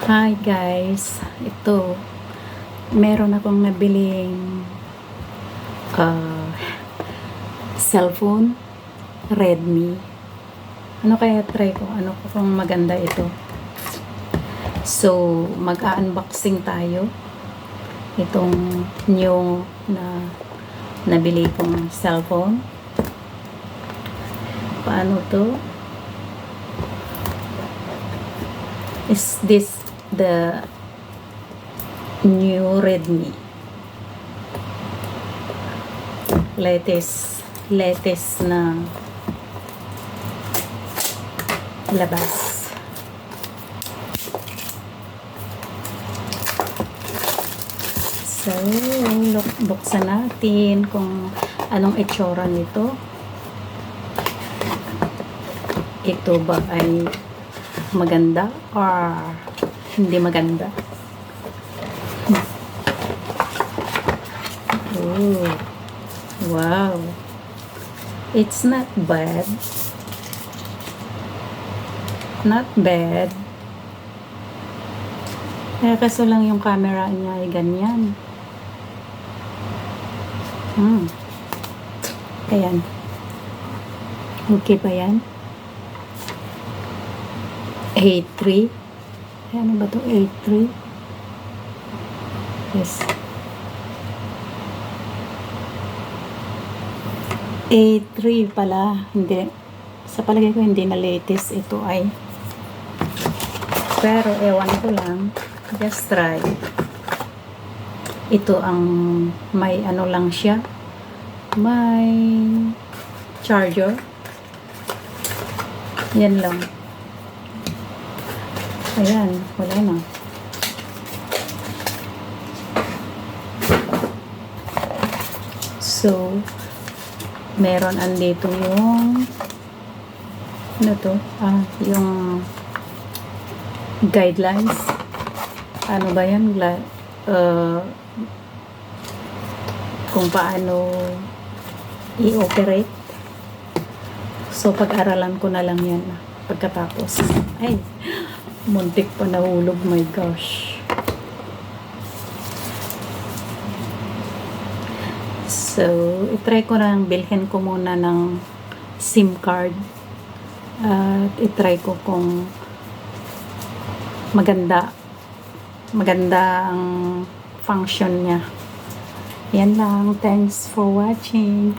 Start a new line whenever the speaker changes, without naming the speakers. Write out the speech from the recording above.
Hi guys, ito meron akong nabiling cellphone Redmi. Ano kaya try ko? Ano kung maganda ito? So, mag-unboxing tayo itong new na nabili kong cellphone. Paano to? Is this the new Redmi? Latest na labas. So, buksan natin kung anong itsura nito. Ito ba ay maganda or hindi maganda? Oh, wow, it's not bad, kaso lang yung camera niya ay ganyan. Ayan, okay pa yan? A3. Ano ba to? A3. Yes. A3 pala. Hindi. Sa palagay ko hindi na latest ito ay. Pero ewan ko lang. Just try. Ito ang may ano lang siya. May charger. Yan lang. Ayan, wala na. So, meron andito yung ano to? Yung guidelines. Ano ba yan? Kung paano i-operate. So, pag-aralan ko na lang yan pagkatapos. Ay, muntik pa nahulog, my gosh. So, itry ko na bilhin ko muna ng SIM card at itry ko kung maganda ang function niya. Yan lang. Thanks for watching.